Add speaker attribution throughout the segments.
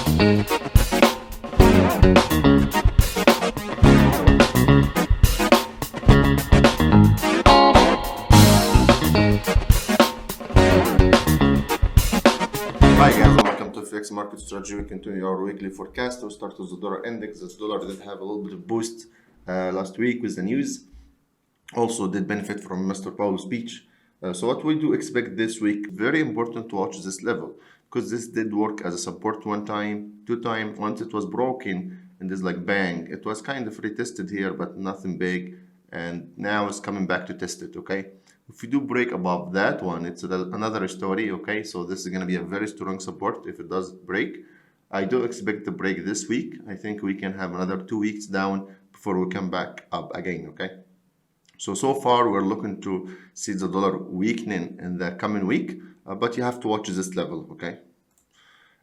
Speaker 1: Hi guys, welcome to Forex Market Strategy. We continue our weekly forecast. We'll start with the dollar index. This dollar did have a little bit of boost last week with the news. Also did benefit from Mr. Powell's speech. So what we do expect this week, very important to watch this level, because this did work as a support one time, two times. Once it was broken and it's like bang, it was kind of retested here, but nothing big. And now it's coming back to test it, okay? If we do break above that one, it's another story, okay? So this is going to be a very strong support if it does break. I do expect the break this week. I think we can have another 2 weeks down before we come back up again, okay? So far we're looking to see the dollar weakening in the coming week, but you have to watch this level, okay?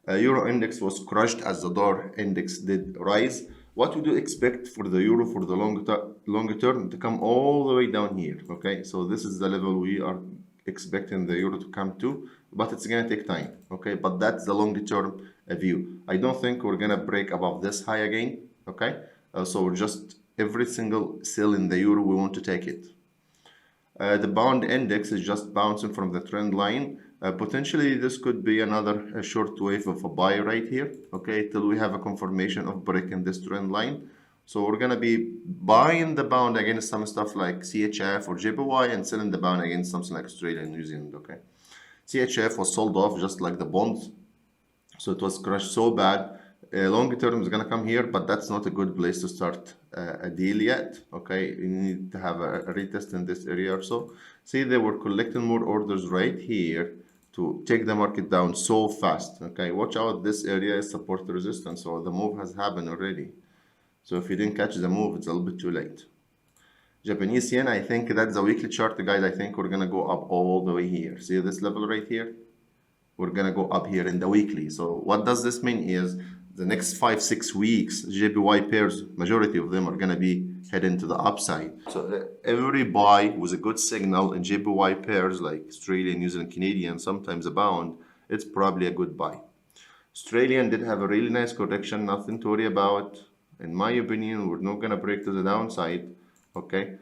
Speaker 1: Euro index was crushed as the dollar index did rise. What we do expect for the euro for the longer term to come all the way down here, okay? So this is the level we are expecting the euro to come to, but it's gonna take time, okay? But that's the longer term view. I don't think we're gonna break above this high again, okay? So we're just every single sell in the euro, we want to take it. The bond index is just bouncing from the trend line. Potentially this could be another short wave of a buy right here, okay, till we have a confirmation of breaking this trend line. So we're gonna be buying the bond against some stuff like CHF or JPY and selling the bond against something like Australia and New Zealand, okay. CHF was sold off just like the bonds, so it was crushed so bad. Longer term is gonna come here, but that's not a good place to start a deal yet, okay. You need to have a retest in this area or so. See, they were collecting more orders right here to take the market down so fast, okay. Watch out, this area is support resistance, so the move has happened already. So if you didn't catch the move, it's a little bit too late. Japanese yen, I think that's the weekly chart, guys. I think we're gonna go up all the way here. See this level right here? We're gonna go up here in the weekly. So what does this mean is the next 5-6 weeks, JPY pairs, majority of them are gonna be heading to the upside. So every buy was a good signal in JPY pairs like Australian, New Zealand, Canadian, sometimes a pound. It's probably a good buy. Australian did have a really nice correction, nothing to worry about. In my opinion, we're not gonna break to the downside. Okay,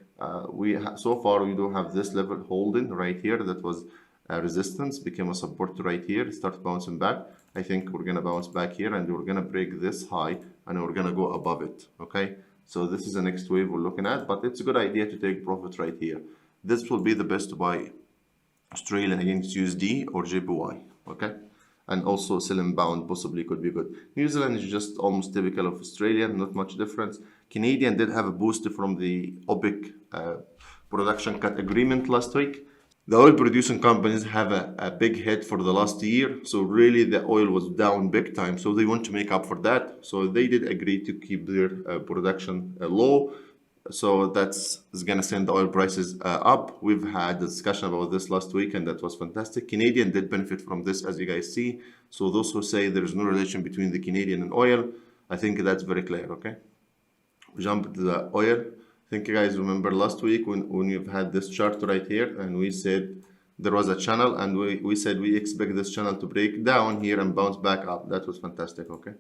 Speaker 1: so far we do have this level holding right here. That was a resistance, became a support right here, start bouncing back. I think we're gonna bounce back here and we're gonna break this high and we're gonna go above it, okay? So this is the next wave we're looking at, but it's a good idea to take profit right here. This will be the best to buy Australian against USD or JPY, okay? And also selling bound possibly could be good. New Zealand is just almost typical of Australian, not much difference. Canadian did have a boost from the OPEC production cut agreement last week. The oil producing companies have a big hit for the last year, so really the oil was down big time, so they want to make up for that. So they did agree to keep their production low, so that's gonna send the oil prices up. We've had a discussion about this last week and that was fantastic. Canadian did benefit from this, as you guys see. So those who say there is no relation between the Canadian and oil, I think that's very clear, okay? We jump to the oil. I think you guys remember last week when you've had this chart right here and we said there was a channel and we said we expect this channel to break down here and bounce back up. That was fantastic, okay?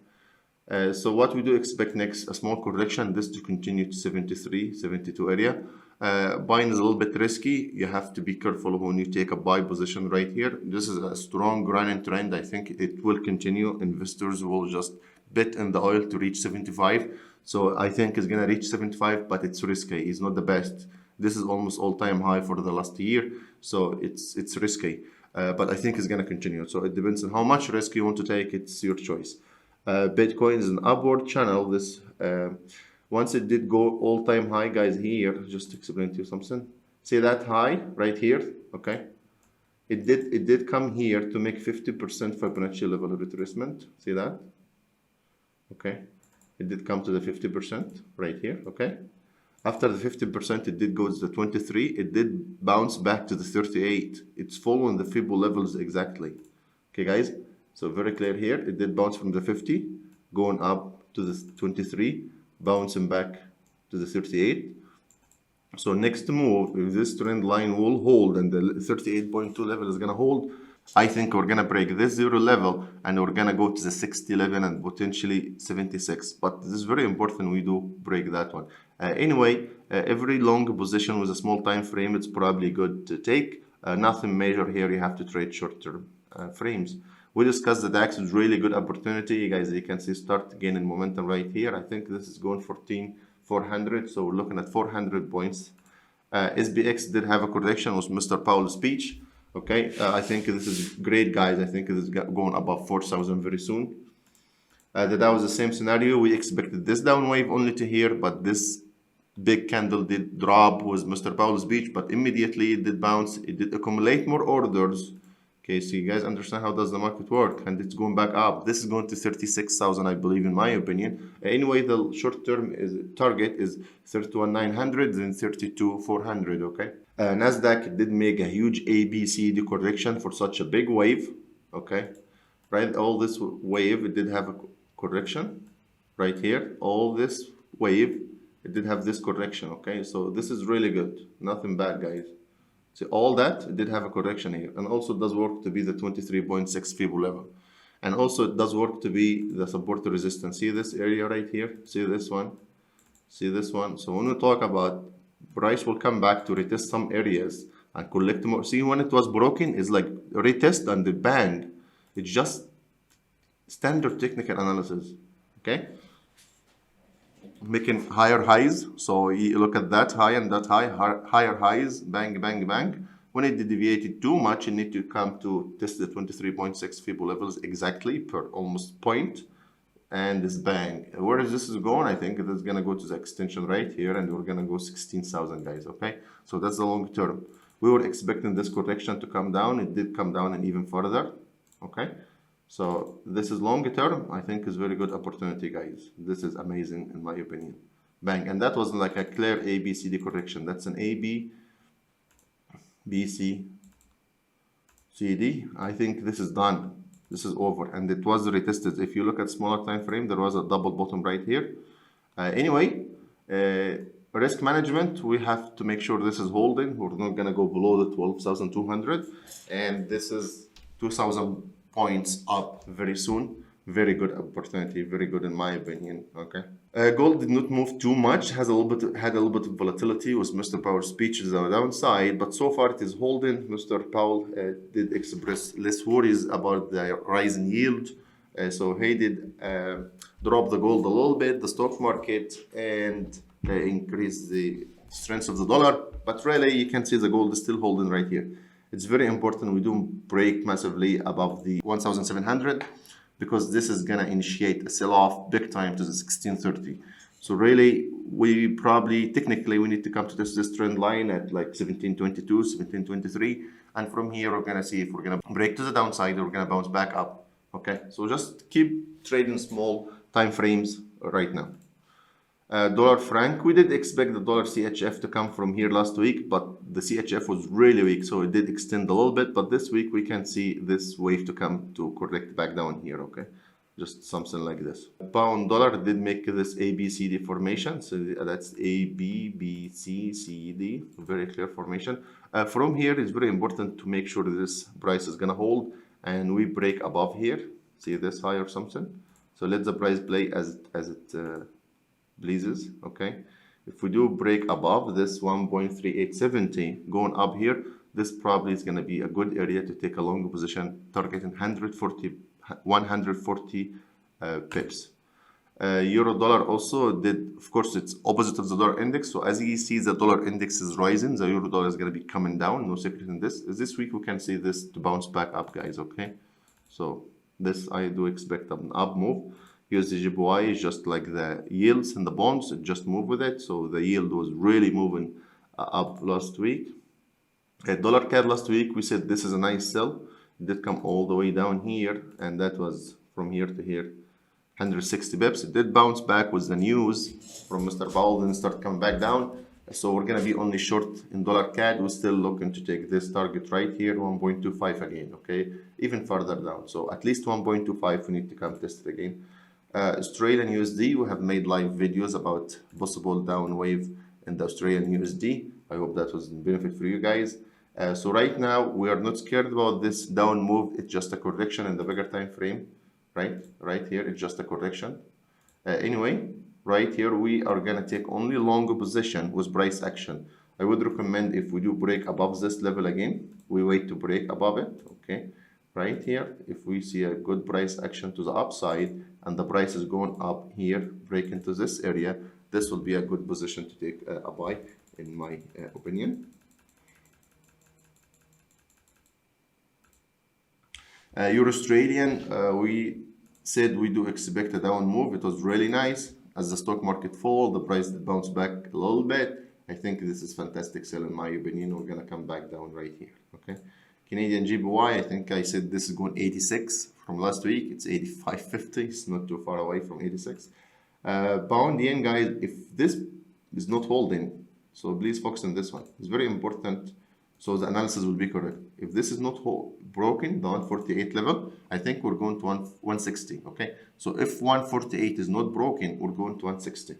Speaker 1: So what we do expect next, a small correction, this to continue to 73, 72 area. Buying is a little bit risky. You have to be careful when you take a buy position right here. This is a strong running trend. I think it will continue. Investors will just bet in the oil to reach 75. So I think it's gonna reach 75, but it's risky. It's not the best. This is almost all-time high for the last year, so it's risky. But I think it's gonna continue. So it depends on how much risk you want to take. It's your choice. Bitcoin is an upward channel. This once it did go all-time high, guys. Here, just to explain to you something. See that high right here? Okay. It did come here to make 50% Fibonacci level of retracement. See that? Okay. It did come to the 50% right here, okay? After the 50%, it did go to the 23. It did bounce back to the 38. It's following the Fibo levels exactly. Okay, guys? So very clear here. It did bounce from the 50, going up to the 23, bouncing back to the 38. So next move, if this trend line will hold and the 38.2 level is gonna hold, I think we're gonna break this zero level and we're gonna go to the 60 level and potentially 76. But this is very important we do break that one. Anyway, every long position with a small time frame, it's probably good to take. Nothing major here, you have to trade short-term frames. We discussed the DAX is really good opportunity. Guys, you can see start gaining momentum right here. I think this is going 14,400, so we're looking at 400 points. SBX did have a correction with Mr. Powell's speech. Okay, I think this is great, guys. I think this is going above 4,000 very soon. The Dow was the same scenario. We expected this down wave only to here, but this big candle did drop with Mr. Powell's speech, but immediately it did bounce. It did accumulate more orders. Okay, so you guys understand how does the market work, and it's going back up. This is going to 36,000, I believe, in my opinion. Anyway, the short-term target is 31,900, then 32,400. Okay. Nasdaq did make a huge ABCD correction for such a big wave. Okay, right. All this wave it did have a correction right here. All this wave it did have this correction. Okay, so this is really good. Nothing bad, guys. See, all that it did have a correction here, and also it does work to be the 23.6 Fibo level, and also it does work to be the support to resistance. See this area right here? See this one? See this one? So when we talk about price will come back to retest some areas and collect more. See, when it was broken, it's like retest and the bang. It's just standard technical analysis. Okay, making higher highs. So you look at that high and that high, higher highs, bang, bang, bang. When it deviated too much, you need to come to test the 23.6 Fibo levels exactly per almost point. And this bang. Where is this going? I think it is going to go to the extension right here, and we're going to go 16,000, guys. Okay, so that's the long term. We were expecting this correction to come down. It did come down and even further. Okay, so this is long term. I think is very good opportunity, guys. This is amazing in my opinion. Bang, and that wasn't like a clear ABCD correction. That's an AB, BC, CD. I think this is done. This is over, and it was retested. If you look at smaller time frame, there was a double bottom right here. Anyway, risk management, we have to make sure this is holding. We're not going to go below the 12,200, and this is 2,000 points up very soon. Very good opportunity, very good in my opinion. Okay, gold did not move too much, had a little bit of volatility with Mr. Powell's speeches on the downside, but so far it is holding. Mr. Powell did express less worries about the rising yield, so he did drop the gold a little bit, the stock market, and increase the strength of the dollar. But really, you can see the gold is still holding right here. It's very important we don't break massively above the 1,700. Because this is gonna initiate a sell-off big time to the 1630. So really, we probably technically we need to come to this trend line at like 1722, 1723, and from here we're gonna see if we're gonna break to the downside or we're gonna bounce back up. Okay, so just keep trading small time frames right now. Dollar franc, we did expect the dollar CHF to come from here last week, but the CHF was really weak, so it did extend a little bit. But this week we can see this wave to come to correct back down here. Okay, just something like this. Pound dollar did make this ABCD formation, so that's ABBCCD, very clear formation. From here, it's very important to make sure this price is gonna hold, and we break above here. See this high or something. So let the price play as it pleases. Okay, if we do break above this 1.3870 going up here, this probably is going to be a good area to take a long position targeting 140 pips. Euro dollar also did, of course, it's opposite of the dollar index. So as you see, the dollar index is rising, the euro dollar is going to be coming down. No secret in this. This week we can see this to bounce back up, guys. Okay, so this I do expect an up move. USDJPY is just like the yields and the bonds, it just moved with it. So the yield was really moving up last week. At dollar CAD last week, we said this is a nice sell. It did come all the way down here, and that was from here to here, 160 bips. It did bounce back with the news from Mr. Powell, then start coming back down. So we're gonna be only short in dollar CAD. We're still looking to take this target right here, 1.25 again. Okay, even further down. So at least 1.25 we need to come test it again. Australian USD, we have made live videos about possible down wave in the Australian USD. I hope that was a benefit for you guys. So right now we are not scared about this down move. It's just a correction in the bigger time frame, right? Right here, it's just a correction. Anyway, right here we are gonna take only long position with price action. I would recommend if we do break above this level again, we wait to break above it. Okay, right here, if we see a good price action to the upside and the price is going up here, break into this area, this will be a good position to take a buy, in my opinion. EURAUD, we said we do expect a down move. It was really nice. As the stock market fall, the price did bounce back a little bit. I think this is fantastic sell in my opinion. We're gonna come back down right here. Okay, Canadian GBPY, I think I said this is going 86 from last week. It's 85.50. It's not too far away from 86. Pound yen, guys, if this is not holding, so please focus on this one. It's very important. So the analysis will be correct. If this is not broken, the 148 level, I think we're going to 160. Okay, so if 148 is not broken, we're going to 160.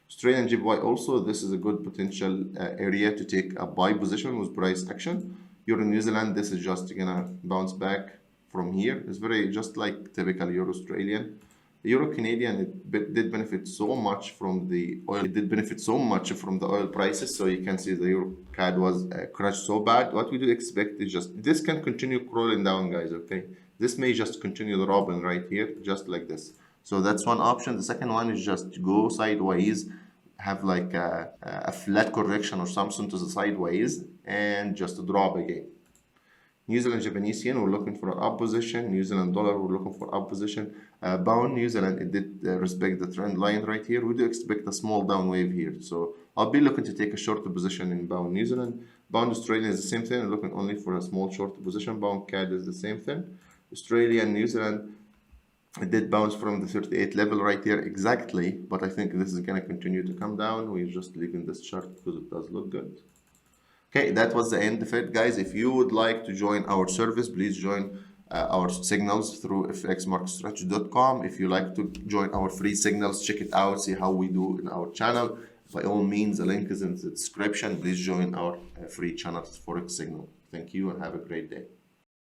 Speaker 1: Australian GBPY also, this is a good potential area to take a buy position with price action. Euro New Zealand, this is just gonna bounce back from here. It's very just like typical Euro Australian. The Euro Canadian, it did benefit so much from the oil. It did benefit so much from the oil prices. So you can see the EURCAD was crashed so bad. What we do expect is just this can continue crawling down, guys. Okay, this may just continue dropping right here, just like this. So that's one option. The second one is just go sideways, have like a flat correction or something to the sideways, and just drop again. New Zealand Japanese yen, we're looking for an up position. New Zealand dollar, we're looking for up position. Pound New Zealand, it did respect the trend line right here. We do expect a small down wave here. So I'll be looking to take a short position in Pound New Zealand. Pound Australia is the same thing. I'm looking only for a small short position. Pound CAD is the same thing. Australia and New Zealand, it did bounce from the 38 level right here exactly. But I think this is going to continue to come down. We're just leaving this chart because it does look good. Okay, that was the end of it, guys. If you would like to join our service, please join our signals through fxmarketstrategy.com. If you like to join our free signals, check it out, see how we do in our channel. By all means, the link is in the description. Please join our free channels Forex signal. Thank you and have a great day.